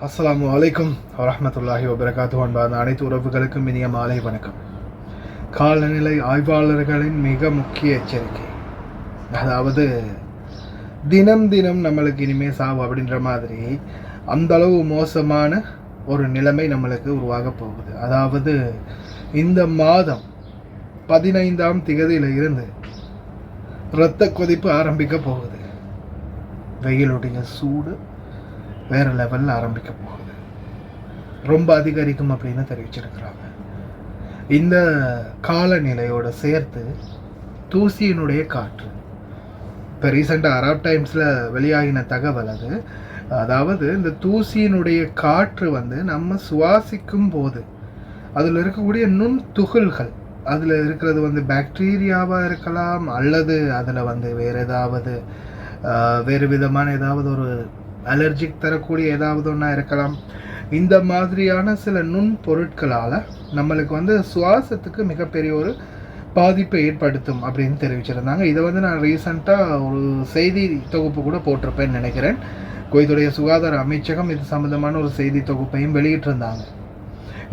அஸ்ஸலாமு அலைக்கும் வரஹ்மத்துல்லாஹி வபரகாத்துஹு. அன்பான அனைத்து உறவுகளுக்கும் இனிய மாலை வணக்கம். காலநிலை ஆய்வாளர்களின் மிக முக்கிய எச்சரிக்கை, அதாவது தினம் தினம் நம்மளுக்கு இனிமே சாவு அப்படின்ற மாதிரி அந்த அளவு மோசமான ஒரு நிலைமை நம்மளுக்கு உருவாக போகுது. அதாவது இந்த மாதம் 15ஆம் திகதியில் இருந்து இரத்த கொதிப்பு ஆரம்பிக்க போகுது. வெயிலுடைய சூடு வேறு லெவலில் ஆரம்பிக்க போகுது, ரொம்ப அதிகரிக்கும் அப்படின்னு தெரிவிச்சிருக்கிறாங்க. இந்த காலநிலையோட சேர்த்து தூசியினுடைய காற்று, இப்போ ரீசெண்டாக அரப் டைம்ஸில் வெளியாகின தகவல் அது. அதாவது இந்த தூசியினுடைய காற்று நம்ம சுவாசிக்கும் போது அதில் இருக்கக்கூடிய நுண் துகள்கள், அதில் இருக்கிறது பாக்டீரியாவாக இருக்கலாம், அல்லது அதில் வேறு விதமான ஏதாவது ஒரு அலர்ஜிக் தரக்கூடிய ஏதாவது ஒன்றா இருக்கலாம். இந்த மாதிரியான சில நுண் பொருட்களால் நம்மளுக்கு சுவாசத்துக்கு மிகப்பெரிய ஒரு பாதிப்பை ஏற்படுத்தும் அப்படின்னு தெரிவிச்சிருந்தாங்க. இதை நான் ரீசண்டாக ஒரு செய்தி தொகுப்பு கூட போட்டிருப்பேன்னு நினைக்கிறேன். குவைத்துடைய சுகாதார அமைச்சகம் இது சம்மந்தமான ஒரு செய்தி தொகுப்பையும் வெளியிட்டிருந்தாங்க,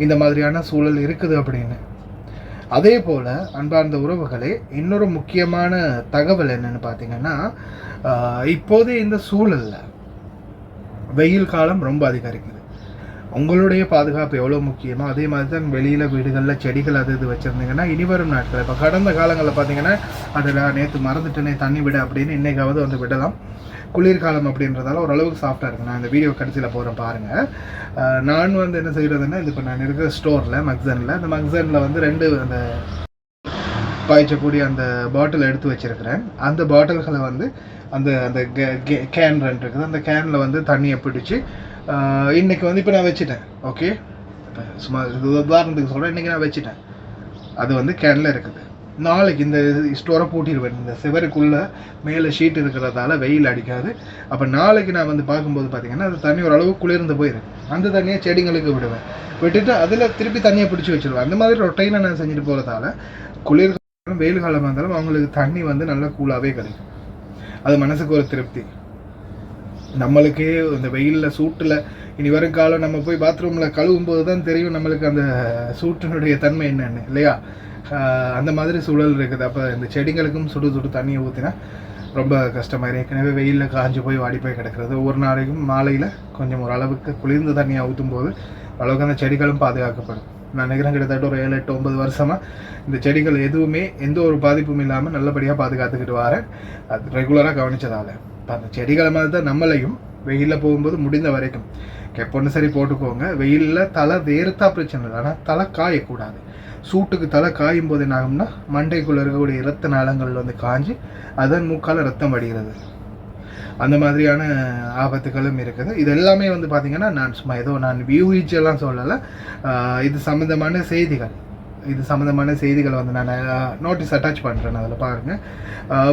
இந்த மாதிரியான சூழல் இருக்குது அப்படின்னு. அதே போல் அன்பார்ந்த உறவுகளே, இன்னொரு முக்கியமான தகவல் என்னென்னு பார்த்தீங்கன்னா, இப்போதே இந்த சூழலில் வெயில் காலம் ரொம்ப அதிகரிக்குது. உங்களுடைய பாதுகாப்பு எவ்வளோ முக்கியமோ அதே மாதிரி தான் வெளியில் வீடுகளில் செடிகள் இது வச்சுருந்தீங்கன்னா இனி வரும் நாட்கள், இப்போ கடந்த காலங்களில் பார்த்தீங்கன்னா அதில் நேற்று மறந்துட்டேனே தண்ணி விட அப்படின்னு இன்றைக்காவது விடலாம். குளிர்காலம் அப்படின்றதால ஓரளவுக்கு சாஃப்டாக இருக்குது. நான் இந்த வீடியோ கடைசியில் போகிறேன் பாருங்கள். நான் என்ன செய்கிறதுன்னா, இது இப்போ நான் இருக்கிற ஸ்டோரில் மக்சனில், அந்த மக்சனில் 2 அந்த பாய்ச்சக்கூடிய அந்த பாட்டில் எடுத்து வச்சுருக்கிறேன். அந்த பாட்டில்களை அந்த அந்த கேன் 2 இருக்குது, அந்த கேனில் தண்ணியை பிடிச்சி இன்றைக்கி இப்போ நான் வச்சுட்டேன். ஓகே, இப்போ சும்மா உதாரணத்துக்கு சொல்கிறேன், இன்றைக்கி நான் வச்சுட்டேன். அது கேனில் இருக்குது. நாளைக்கு இந்த ஸ்டோரை பூட்டிடுவேன். இந்த சிவருக்குள்ளே மேலே ஷீட் இருக்கிறதால வெயில் அடிக்காது. அப்போ நாளைக்கு நான் பார்க்கும்போது பார்த்திங்கன்னா அது தண்ணி ஓரளவு குளிர்ந்து போயிருக்கு. அந்த தண்ணியை செடிங்களுக்கு விடுவேன். விட்டுட்டு அதில் திருப்பி தண்ணியை பிடிச்சி வச்சுருவேன். அந்த மாதிரி ரொட்டைனை நான் செஞ்சுட்டு போகிறதால குளிர்காலம் வெயில் காலமாக இருந்தாலும் அவங்களுக்கு தண்ணி நல்லா கூலாகவே கிடைக்கும். அது மனசுக்கு ஒரு திருப்தி. நம்மளுக்கே இந்த வெயிலில் சூட்டில் இனி வரும் காலம் நம்ம போய் பாத்ரூமில் கழுவும் போது தான் தெரியும் நம்மளுக்கு அந்த சூட்டினுடைய தன்மை என்னென்னு, இல்லையா? அந்த மாதிரி சூழல் இருக்குது. அப்போ இந்த செடிகளுக்கும் சுடு சுடு தண்ணியை ஊற்றினா ரொம்ப கஷ்டமாக. ஏற்கனவே வெயிலில் காஞ்சி போய் வாடி போய் கிடக்கிறது. ஒவ்வொரு நாளைக்கும் மாலையில் கொஞ்சம் ஓரளவுக்கு குளிர்ந்த தண்ணியை ஊற்றும் போது அளவுக்கு அந்த செடிகளும் பாதுகாக்கப்படும். நான் நினைக்கிறேன் கிட்டத்தட்ட ஒரு 7, 8, 9 வருஷமாக இந்த செடிகள் எதுவுமே எந்த ஒரு பாதிப்பும் இல்லாமல் நல்லபடியாக பாதுகாத்துக்கிட்டு வரேன், அது ரெகுலராக கவனித்ததால். இப்போ அந்த செடிகளை மாதிரி தான் நம்மளையும் வெயிலில் போகும்போது முடிந்த வரைக்கும் கெப்பொன்று சரி போட்டுக்கோங்க. வெயிலில் தலை வேர்த்தா பிரச்சனை இல்லை, ஆனால் தலை காயக்கூடாது. சூட்டுக்கு தலை காயும் போது என்ன ஆகும்னா மண்டைக்குள்ளே இருக்கக்கூடிய இரத்த நாளங்கள் காஞ்சி அதன் மூக்கால் ரத்தம் வடிகிறது. அந்த மாதிரியான ஆபத்துகளும் இருக்குது. இது எல்லாமே பார்த்திங்கன்னா நான் சும்மா ஏதோ நான் வியூஹெச்எல்லாம் சொல்லலை. இது சம்மந்தமான செய்திகள் நான் நோட்டீஸ் அட்டாச் பண்ணுறேன், அதில் பாருங்கள்.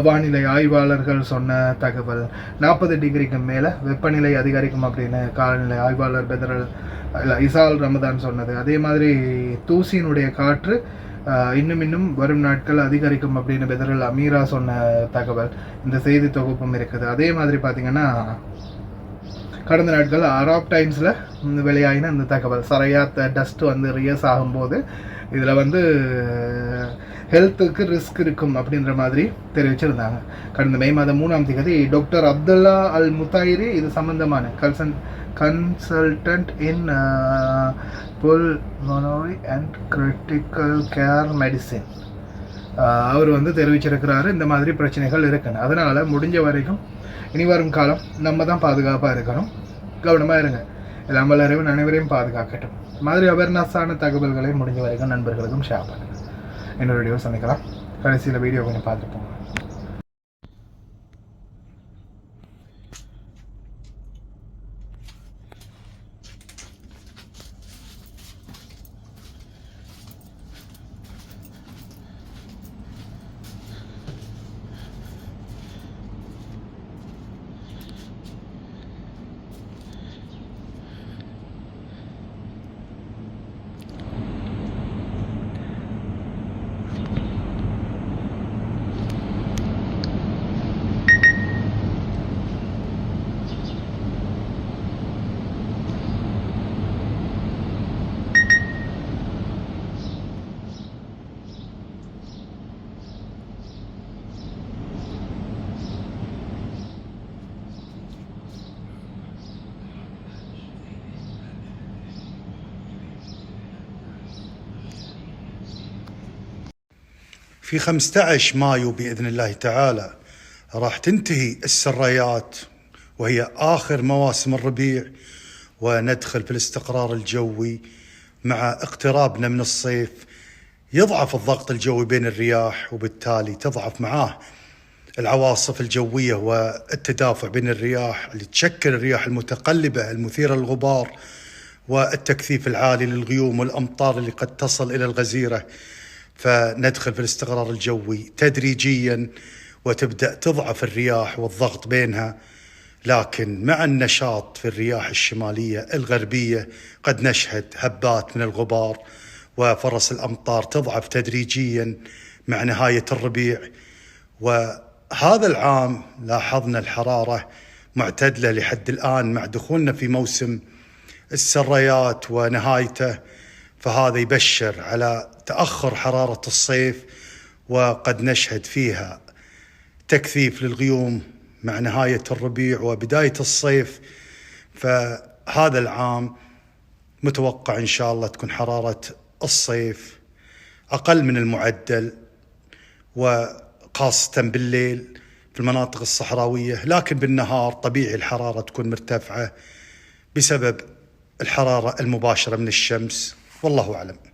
வானிலை ஆய்வாளர்கள் சொன்ன தகவல் 40 டிகிரிக்கு மேலே வெப்பநிலை அதிகரிக்கும் அப்படின்னு காலநிலை ஆய்வாளர் பெதரல் இசால் ரமதான் சொன்னது. அதே மாதிரி தூசியினுடைய காற்று இன்னும் வரும் நாட்கள் அதிகரிக்கும் அப்படின்னு பெதரல் அமீரா சொன்ன தகவல் இந்த செய்தி தொகுப்பும் இருக்குது. அதே மாதிரி பார்த்திங்கன்னா கடந்த நாட்கள் அரப் டைம்ஸில் வெளியாகின அந்த தகவல், சரையாத் டஸ்ட் ரியஸ் ஆகும்போது இதில் ஹெல்த்துக்கு ரிஸ்க் இருக்கும் அப்படின்ற மாதிரி தெரிவிச்சிருந்தாங்க. கடந்த மே மாதம் 3ஆம் தேதி டாக்டர் அப்துல்லா அல் முத்தாயிரி, இது சம்பந்தமான consultant in pulmonary and critical care medicine, அவர் தெரிவிச்சிருக்கிறாரு இந்த மாதிரி பிரச்சனைகள் இருக்குன்னு. அதனால் முடிஞ்ச வரைக்கும் இனி வரும் காலம் நம்ம தான் பாதுகாப்பாக இருக்கணும், கவனமாக இருங்க. எல்லாம் வல்லரைவன் அனைவரையும் பாதுகாக்கட்டும். மாதிரி அவேர்னஸான தகவல்களை முடிஞ்ச வரைக்கும் நண்பர்களுக்கும் ஷேர் பண்ணுங்கள். இன்னொரு வீடியோ சந்திக்கலாம். கடைசியில் வீடியோ கொஞ்சம் பார்த்துட்டு போங்க. في 15 مايو بإذن الله تعالى راح تنتهي السريات، وهي آخر مواسم الربيع، وندخل في الاستقرار الجوي. مع اقترابنا من الصيف يضعف الضغط الجوي بين الرياح، وبالتالي تضعف معاه العواصف الجوية والتدافع بين الرياح اللي تشكل الرياح المتقلبة المثيرة للغبار، والتكثيف العالي للغيوم والأمطار اللي قد تصل إلى الغزيرة. فندخل في الاستقرار الجوي تدريجيا، وتبدأ تضعف الرياح والضغط بينها. لكن مع النشاط في الرياح الشمالية الغربية قد نشهد هبات من الغبار، وفرص الأمطار تضعف تدريجيا مع نهاية الربيع. وهذا العام لاحظنا الحرارة معتدلة لحد الآن مع دخولنا في موسم السريات ونهايته، فهذا يبشر على تأخر حرارة الصيف، وقد نشهد فيها تكثيف للغيوم مع نهاية الربيع وبداية الصيف. فهذا العام متوقع إن شاء الله تكون حرارة الصيف أقل من المعدل، وخاصة بالليل في المناطق الصحراوية، لكن بالنهار طبيعي الحرارة تكون مرتفعة بسبب الحرارة المباشرة من الشمس، والله أعلم.